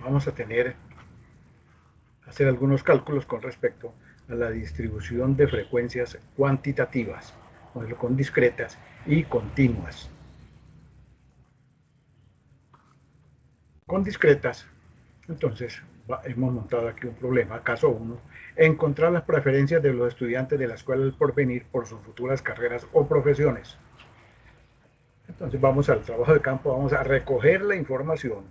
vamos a hacer algunos cálculos con respecto a la distribución de frecuencias cuantitativas, con discretas y continuas. Con discretas, entonces hemos montado aquí un problema, caso 1, encontrar las preferencias de los estudiantes de la Escuela del Porvenir por sus futuras carreras o profesiones. Entonces vamos al trabajo de campo, vamos a recoger la información,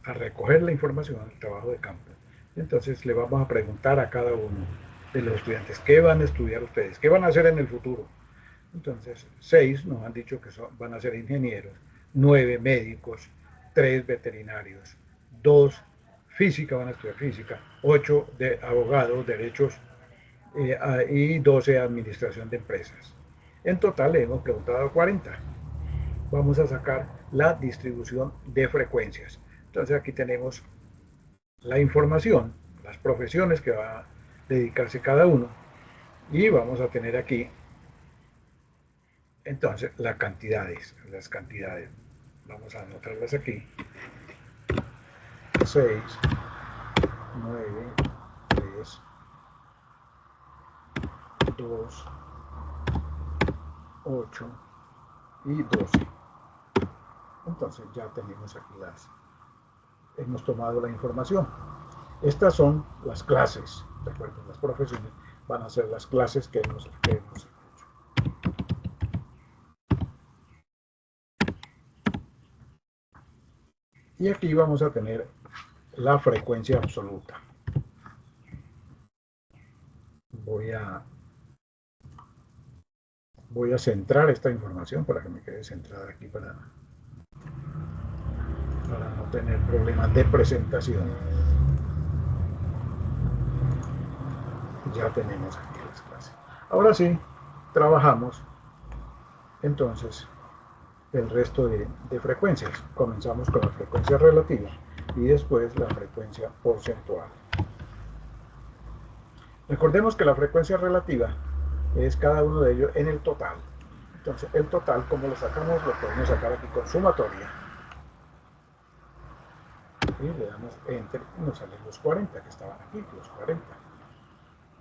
del trabajo de campo. Entonces le vamos a preguntar a cada uno de los estudiantes, ¿qué van a estudiar ustedes? ¿Qué van a hacer en el futuro? Entonces, 6 nos han dicho que van a ser ingenieros, 9 médicos, 3 veterinarios, 2 física, van a estudiar física, 8 de abogados, derechos y 12 administración de empresas. En total le hemos preguntado a 40. Vamos a sacar la distribución de frecuencias. Entonces aquí tenemos la información, las profesiones que va a dedicarse cada uno y vamos a tener aquí entonces las cantidades. Vamos a anotarlas aquí. 6, 9, 3, 2, 8 y 12. Entonces ya tenemos aquí hemos tomado la información. Estas son las clases, de acuerdo, las profesiones van a ser las clases que hemos hecho. Y aquí vamos a tener la frecuencia absoluta. Voy a centrar esta información para que me quede centrada aquí para no tener problemas de presentación. Ya tenemos aquí las clases. Ahora sí, trabajamos entonces el resto de frecuencias. Comenzamos con la frecuencia relativa y después la frecuencia porcentual. Recordemos que la frecuencia relativa es cada uno de ellos en el total. Entonces el total, como lo sacamos, lo podemos sacar aquí con sumatoria. Y le damos enter y nos salen los 40 que estaban aquí, los 40.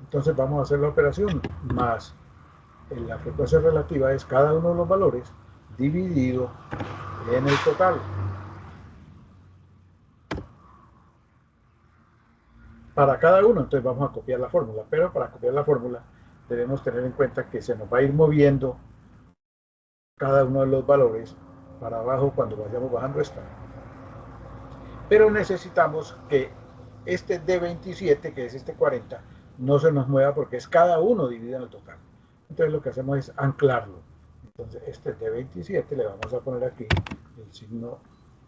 Entonces vamos a hacer la operación más la frecuencia relativa es cada uno de los valores dividido en el total. Para cada uno, entonces vamos a copiar la fórmula, pero para copiar la fórmula debemos tener en cuenta que se nos va a ir moviendo cada uno de los valores para abajo cuando vayamos bajando esta. Pero necesitamos que este D27, que es este 40, no se nos mueva porque es cada uno dividido en el total. Entonces lo que hacemos es anclarlo. Entonces este D27 le vamos a poner aquí el signo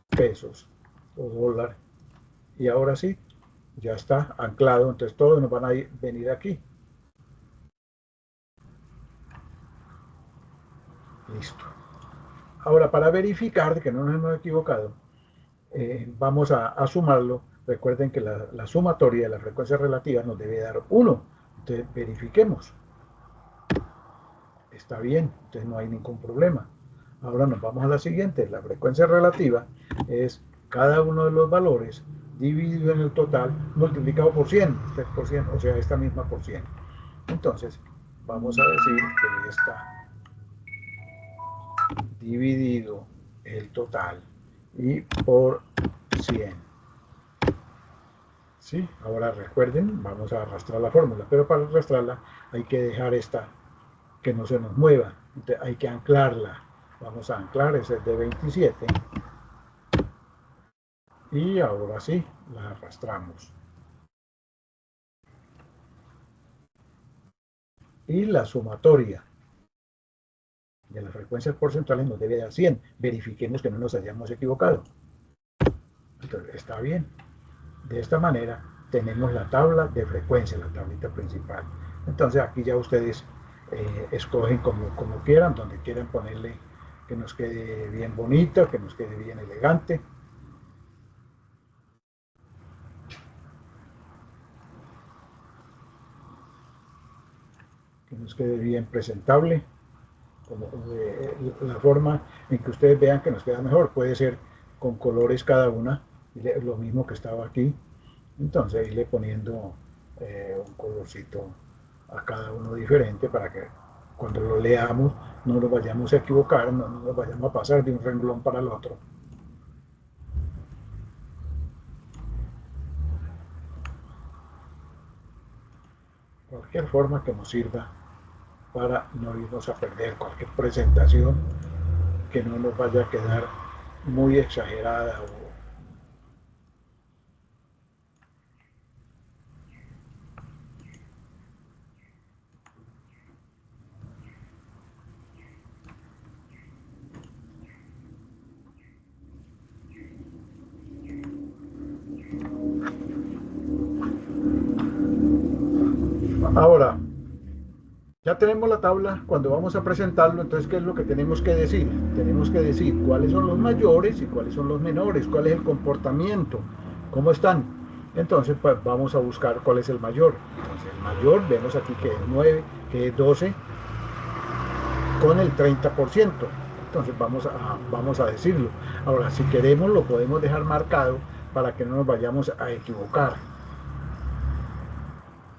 pesos o dólar. Y ahora sí, ya está anclado, entonces todos nos van a venir aquí. Listo. Ahora, para verificar que no nos hemos equivocado, vamos a sumarlo. Recuerden que la sumatoria de las frecuencias relativas nos debe dar 1. Entonces, verifiquemos. Está bien, entonces no hay ningún problema. Ahora nos vamos a la siguiente. La frecuencia relativa es cada uno de los valores dividido en el total multiplicado por 100, o sea, esta misma por 100. Entonces, vamos a decir que está dividido el total y por 100. ¿Sí? Ahora recuerden, vamos a arrastrar la fórmula, pero para arrastrarla hay que dejar esta que no se nos mueva. Entonces hay que anclarla. Vamos a anclar ese de 27 y ahora sí, la arrastramos. Y la sumatoria de las frecuencias porcentuales nos debe dar 100. Verifiquemos que no nos hayamos equivocado. Entonces, está bien. De esta manera tenemos la tabla de frecuencia, la tablita principal. Entonces aquí ya ustedes escogen como quieran, donde quieran ponerle que nos quede bien bonita, que nos quede bien elegante. Que nos quede bien presentable. La forma en que ustedes vean que nos queda mejor. Puede ser con colores cada una, lo mismo que estaba aquí. Entonces irle poniendo un colorcito a cada uno diferente para que cuando lo leamos no nos vayamos a equivocar, no nos vayamos a pasar de un renglón para el otro. Cualquier forma que nos sirva para no irnos a perder, cualquier presentación que no nos vaya a quedar muy exagerada. Ahora, ya tenemos la tabla, cuando vamos a presentarlo, entonces, ¿qué es lo que tenemos que decir? Tenemos que decir cuáles son los mayores y cuáles son los menores, cuál es el comportamiento, cómo están. Entonces, pues vamos a buscar cuál es el mayor. Entonces, el mayor, vemos aquí que es 9, que es 12, con el 30%. Entonces, vamos a decirlo. Ahora, si queremos, lo podemos dejar marcado para que no nos vayamos a equivocar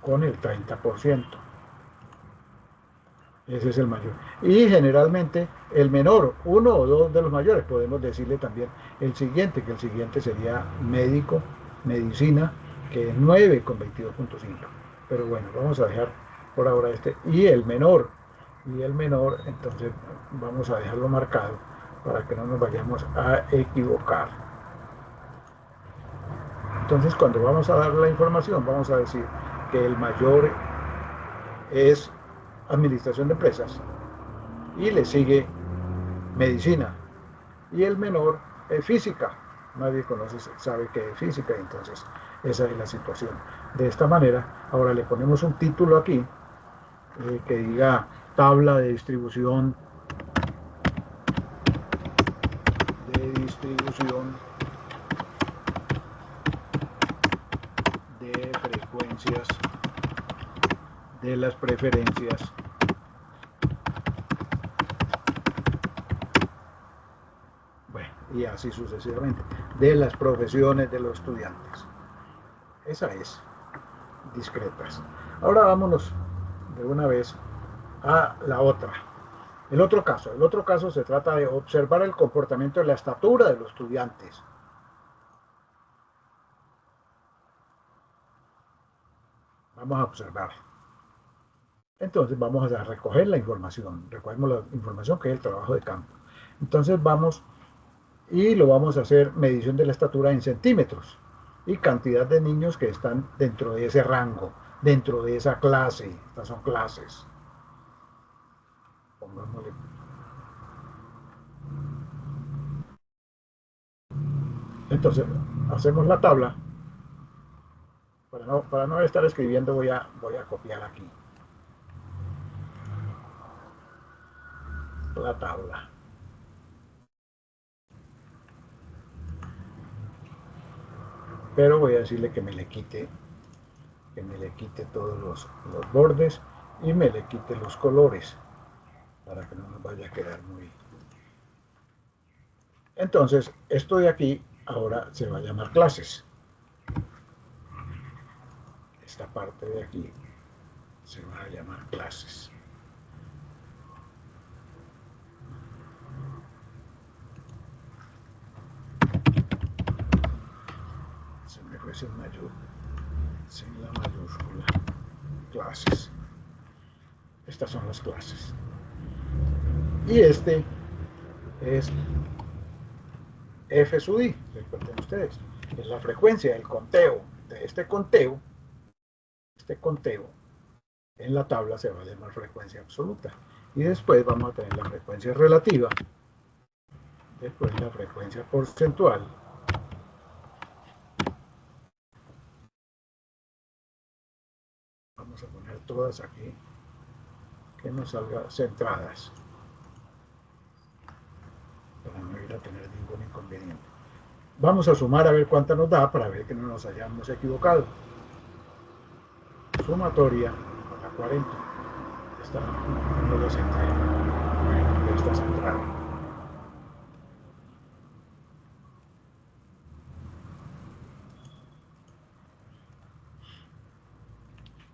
con el 30%. Ese es el mayor. Y generalmente el menor, uno o dos de los mayores, podemos decirle también el siguiente, que el siguiente sería médico, medicina, que es 9 con 22,5. Pero bueno, vamos a dejar por ahora este. Y el menor, entonces vamos a dejarlo marcado para que no nos vayamos a equivocar. Entonces cuando vamos a dar la información, vamos a decir que el mayor es administración de empresas y le sigue medicina, y el menor es física. Nadie conoce, sabe que es física, entonces esa es la situación. De esta manera, ahora le ponemos un título aquí que diga tabla de distribución de frecuencias de las preferencias, bueno, y así sucesivamente, de las profesiones de los estudiantes. Esa es discretas. Ahora vámonos de una vez a la otra. El otro caso se trata de observar el comportamiento de la estatura de los estudiantes. Vamos a observar. Entonces vamos a recoger la información. Recogemos la información que es el trabajo de campo. Entonces vamos y lo vamos a hacer medición de la estatura en centímetros y cantidad de niños que están dentro de ese rango, dentro de esa clase. Estas son clases. Pongámosle. Entonces hacemos la tabla. Para no estar escribiendo voy a copiar aquí la tabla. Pero voy a decirle que me le quite todos los bordes y me le quite los colores para que no nos vaya a quedar muy. Entonces, esto de aquí ahora se va a llamar clases. Esta parte de aquí se va a llamar clases. Se me fue sin la mayúscula. Clases. Estas son las clases. Y este es F sub I, recuerden ustedes, es la frecuencia, el conteo. De este conteo en la tabla se va a llamar frecuencia absoluta. Y después vamos a tener la frecuencia relativa, después la frecuencia porcentual, vamos a poner todas aquí, que nos salgan centradas, para no ir a tener ningún inconveniente. Vamos a sumar a ver cuánta nos da para ver que no nos hayamos equivocado. Sumatoria a la 40. Esta no lo centré. Bueno, ya está centrada.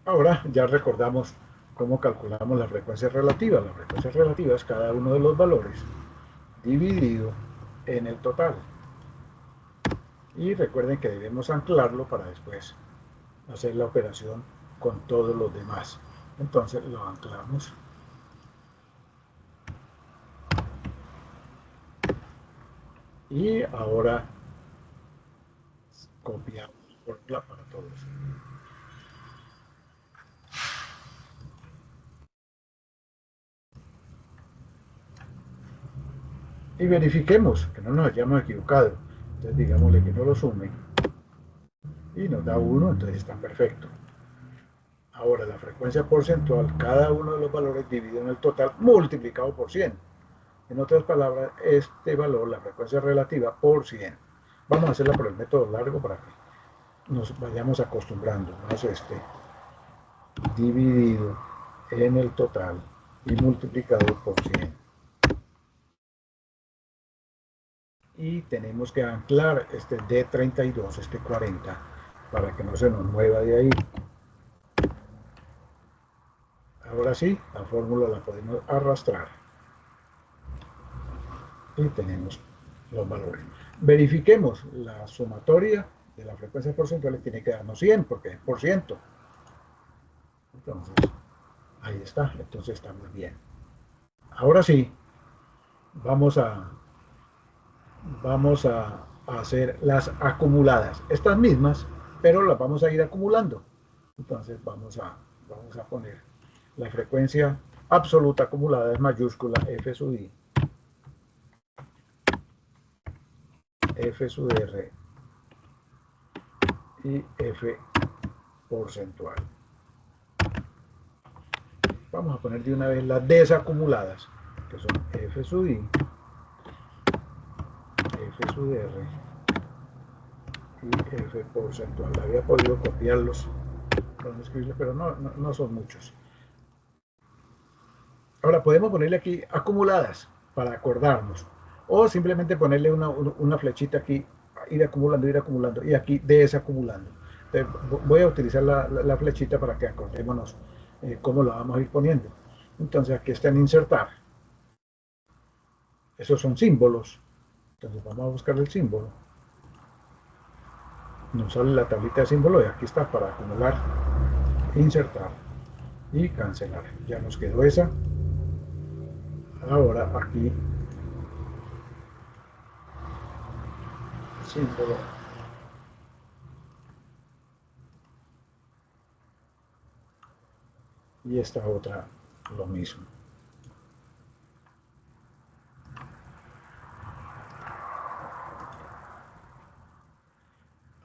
Ahora ya recordamos cómo calculamos la frecuencia relativa. La frecuencia relativa es cada uno de los valores dividido en el total. Y recuerden que debemos anclarlo para después hacer la operación con todos los demás. Entonces lo anclamos y ahora copiamos fórmula para todos. Y verifiquemos que no nos hayamos equivocado. Entonces digámosle que no lo sumen y nos da 1, entonces está perfecto. Ahora la frecuencia porcentual, cada uno de los valores dividido en el total multiplicado por 100. En otras palabras, este valor, la frecuencia relativa, por 100. Vamos a hacerla por el método largo para que nos vayamos acostumbrando. Vamos a dividido en el total y multiplicado por 100. Y tenemos que anclar este D32, este 40, para que no se nos mueva de ahí. Ahora sí, la fórmula la podemos arrastrar y tenemos los valores. Verifiquemos la sumatoria de las frecuencias porcentuales, tiene que darnos 100 porque es por ciento. Entonces, ahí está, entonces está muy bien. Ahora sí, vamos a hacer las acumuladas, estas mismas, pero las vamos a ir acumulando. Entonces vamos a poner la frecuencia absoluta acumulada es mayúscula F sub I, F sub R y F porcentual. Vamos a poner de una vez las desacumuladas, que son F sub I, F sub R y F porcentual. Había podido copiarlos, pero no son muchos. Ahora podemos ponerle aquí acumuladas para acordarnos, o simplemente ponerle una flechita aquí, ir acumulando, y aquí desacumulando. Entonces, voy a utilizar la flechita para que acordémonos cómo lo vamos a ir poniendo. Entonces aquí está en insertar. Esos son símbolos. Entonces vamos a buscar el símbolo. Nos sale la tablita de símbolo y aquí está para acumular, insertar y cancelar. Ya nos quedó esa. Ahora aquí símbolo. Y esta otra lo mismo.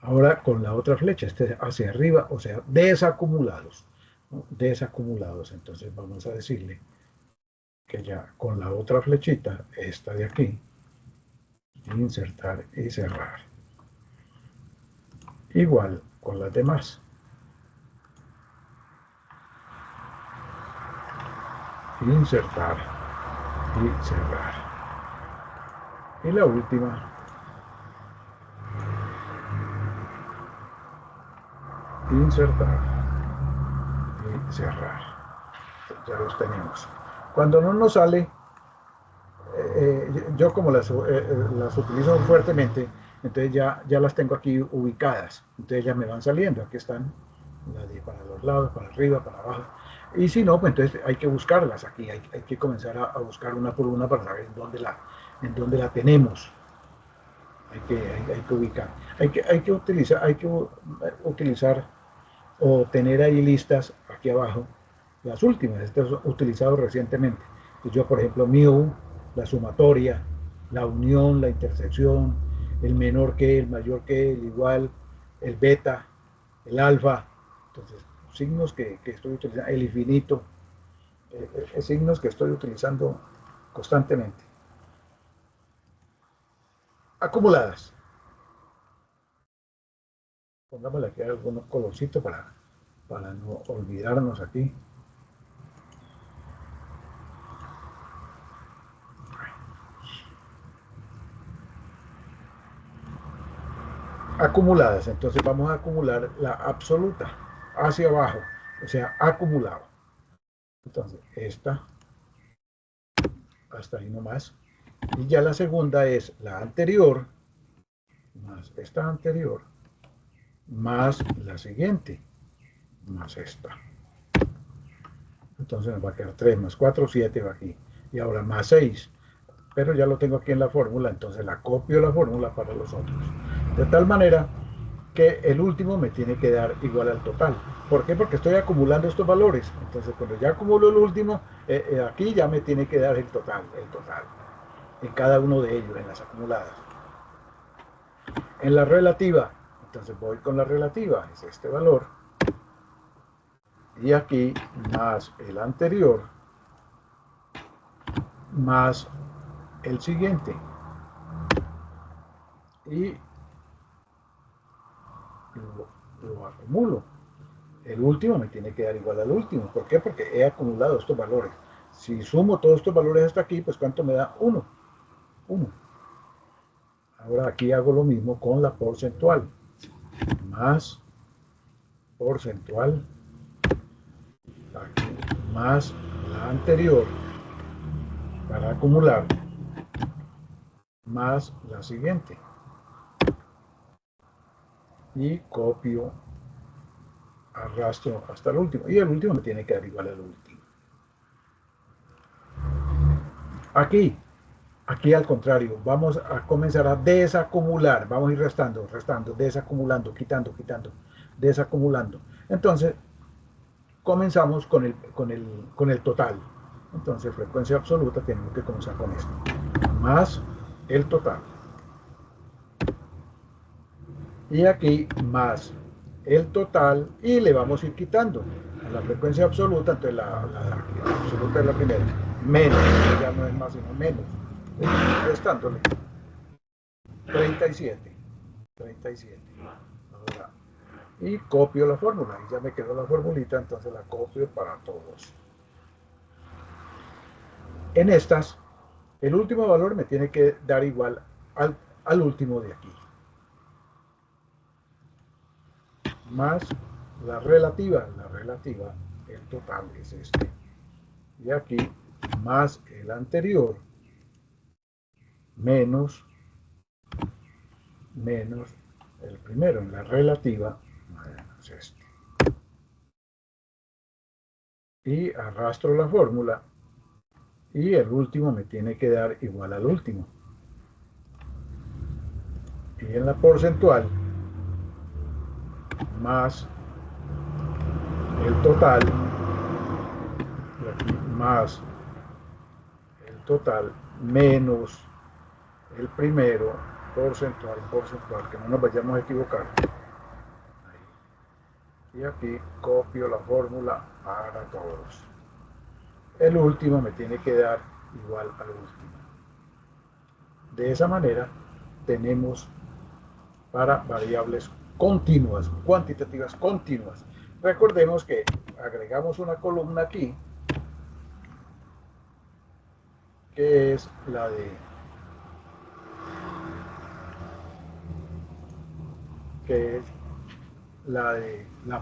Ahora con la otra flecha, este hacia arriba, o sea, desacumulados, ¿no? Desacumulados. Entonces vamos a decirle que ya con la otra flechita, esta de aquí, insertar y cerrar. Igual con las demás. Insertar y cerrar. Y la última, insertar y cerrar. Ya los tenemos. Cuando no nos sale, yo como las utilizo fuertemente, entonces ya las tengo aquí ubicadas. Entonces ya me van saliendo. Aquí están las de para los lados, para arriba, para abajo. Y si no, pues entonces hay que buscarlas aquí. Hay que comenzar a buscar una por una para saber en dónde la tenemos. Hay que ubicar. Hay que utilizar o tener ahí listas aquí abajo las últimas. Estas he utilizado recientemente. Yo, por ejemplo, mu, la sumatoria, la unión, la intersección, el menor que, el mayor que, el igual, el beta, el alfa. Entonces, signos que estoy utilizando, el infinito, signos que estoy utilizando constantemente. Acumuladas. Pongámosle aquí algunos colorcitos para no olvidarnos aquí. Acumuladas, entonces vamos a acumular la absoluta hacia abajo, o sea, acumulado. Entonces, esta, hasta ahí nomás. Y ya la segunda es la anterior, más esta anterior, más la siguiente, más esta. Entonces nos va a quedar 3 más 4, 7 va aquí. Y ahora más 6. Pero ya lo tengo aquí en la fórmula, entonces la copio la fórmula para los otros. De tal manera que el último me tiene que dar igual al total. ¿Por qué? Porque estoy acumulando estos valores. Entonces cuando ya acumulo el último, aquí ya me tiene que dar el total, en cada uno de ellos, en las acumuladas. En la relativa, entonces voy con la relativa, es este valor. Y aquí más el anterior, más el siguiente. Y lo acumulo. El último me tiene que dar igual al último. ¿Por qué? Porque he acumulado estos valores. Si sumo todos estos valores hasta aquí, pues ¿cuánto me da? 1. 1. Ahora aquí hago lo mismo con la porcentual. Más porcentual. Aquí, más la anterior para acumular. Más la siguiente. Y copio, arrastro hasta el último. Y el último me tiene que dar igual al último. Aquí Aquí al contrario, vamos a comenzar a desacumular, vamos a ir restando, restando, desacumulando, quitando, quitando, desacumulando. Entonces, comenzamos con el total. Entonces, frecuencia absoluta, tenemos que comenzar con esto. Más el total. Y aquí más el total y le vamos a ir quitando a la frecuencia absoluta, entonces la absoluta es la primera, menos, ya no es más sino menos, restándole 37. 37. Ahora, y copio la fórmula. Y ya me quedó la formulita, entonces la copio para todos. En estas, el último valor me tiene que dar igual al último de aquí. Más la relativa, el total es este. Y aquí, más el anterior, menos el primero en la relativa, es este. Y arrastro la fórmula y el último me tiene que dar igual al último. Y en la porcentual, más el total, y aquí más el total, menos el primero, porcentual, porcentual, que no nos vayamos a equivocar. Y aquí copio la fórmula para todos. El último me tiene que dar igual al último. De esa manera tenemos para variables continuas, cuantitativas continuas. Recordemos que agregamos una columna aquí, que es la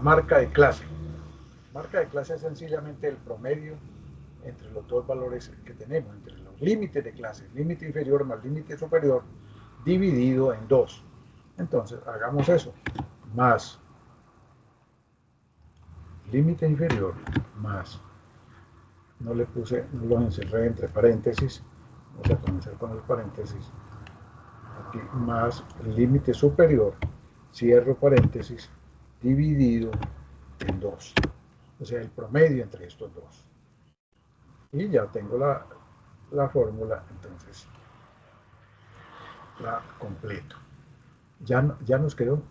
marca de clase. Marca de clase es sencillamente el promedio entre los dos valores que tenemos, entre los límites de clase, límite inferior más límite superior, dividido en 2. Entonces, hagamos eso. Más límite inferior más, no le puse, no lo encerré entre paréntesis, vamos a comenzar con el paréntesis, aquí más límite superior, cierro paréntesis, dividido en 2. O sea, el promedio entre estos dos. Y ya tengo la fórmula, entonces la completo. Ya nos quedó.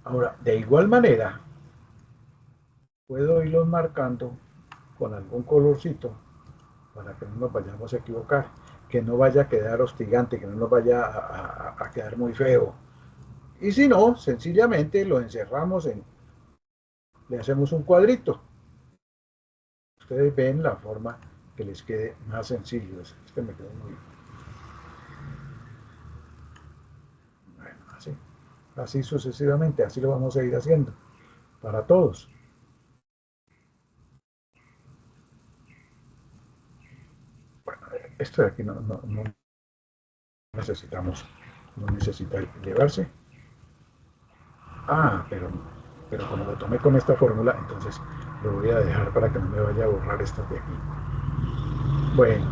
Ahora, de igual manera, puedo irlos marcando con algún colorcito para que no nos vayamos a equivocar, que no vaya a quedar hostigante, que no nos vaya a quedar muy feo. Y si no, sencillamente lo encerramos le hacemos un cuadrito. Ustedes ven la forma que les quede más sencillo. Este me quedó muy bueno, así sucesivamente, así lo vamos a ir haciendo para todos. Bueno, esto de aquí no necesitamos, no necesita llevarse. Ah, pero como lo tomé con esta fórmula, entonces lo voy a dejar para que no me vaya a borrar esta de aquí. Bueno,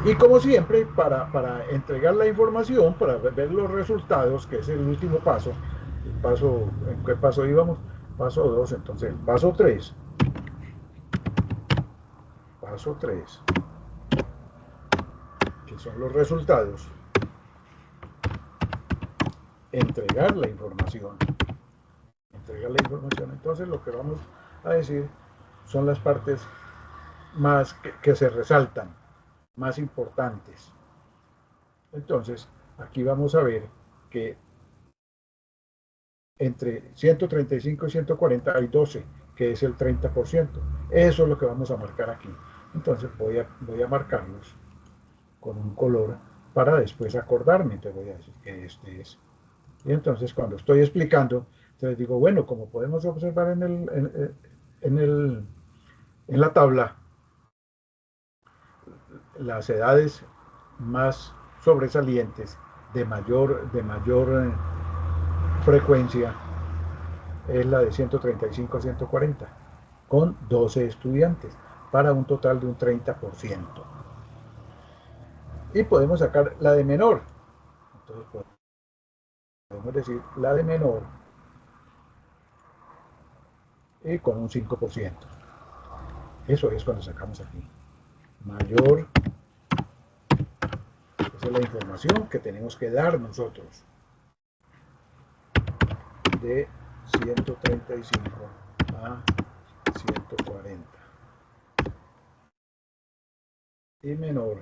y como siempre, para entregar la información, para ver los resultados, que es el último paso, ¿en qué paso íbamos? Paso 2, entonces el paso 3, que son los resultados, entregar la información. Entregar la información. Entonces lo que vamos a decir son las partes más que se resaltan, más importantes. Entonces, aquí vamos a ver que entre 135 y 140 hay 12, que es el 30%. Eso es lo que vamos a marcar aquí. Entonces voy a marcarlos con un color para después acordarme. Entonces voy a decir que este es. Y entonces cuando estoy explicando, entonces digo, bueno, como podemos observar en, el, en la tabla, las edades más sobresalientes de mayor frecuencia es la de 135 a 140, con 12 estudiantes, para un total de un 30%. Y podemos sacar la de menor. Entonces podemos decir la de menor y con un 5%. Eso es cuando sacamos aquí. Mayor, esa es la información que tenemos que dar nosotros, de 135 a 140. Y menor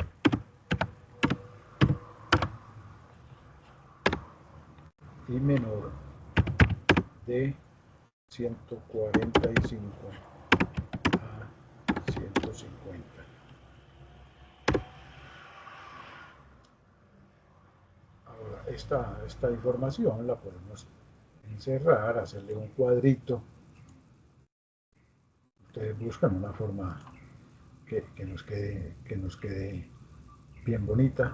de 145 a 150. Ahora, esta información la podemos encerrar, hacerle un cuadrito. Ustedes buscan una forma que nos quede bien bonita,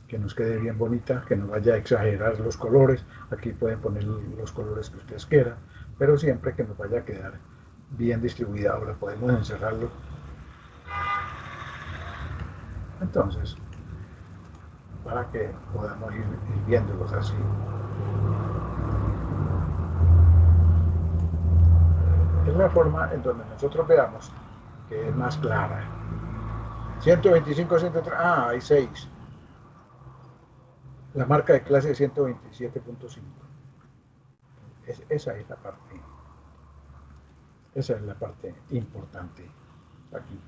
que nos quede bien bonita, que no vaya a exagerar los colores. Aquí pueden poner los colores que ustedes quieran, pero siempre que nos vaya a quedar bien distribuida. Ahora podemos encerrarlo. Entonces, para que podamos ir viéndolos así. Es la forma en donde nosotros veamos que es más clara. 125, 130, hay 6. La marca de clase de 127.5. Esa es la parte importante aquí.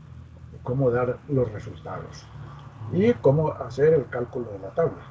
Cómo dar los resultados y cómo hacer el cálculo de la tabla.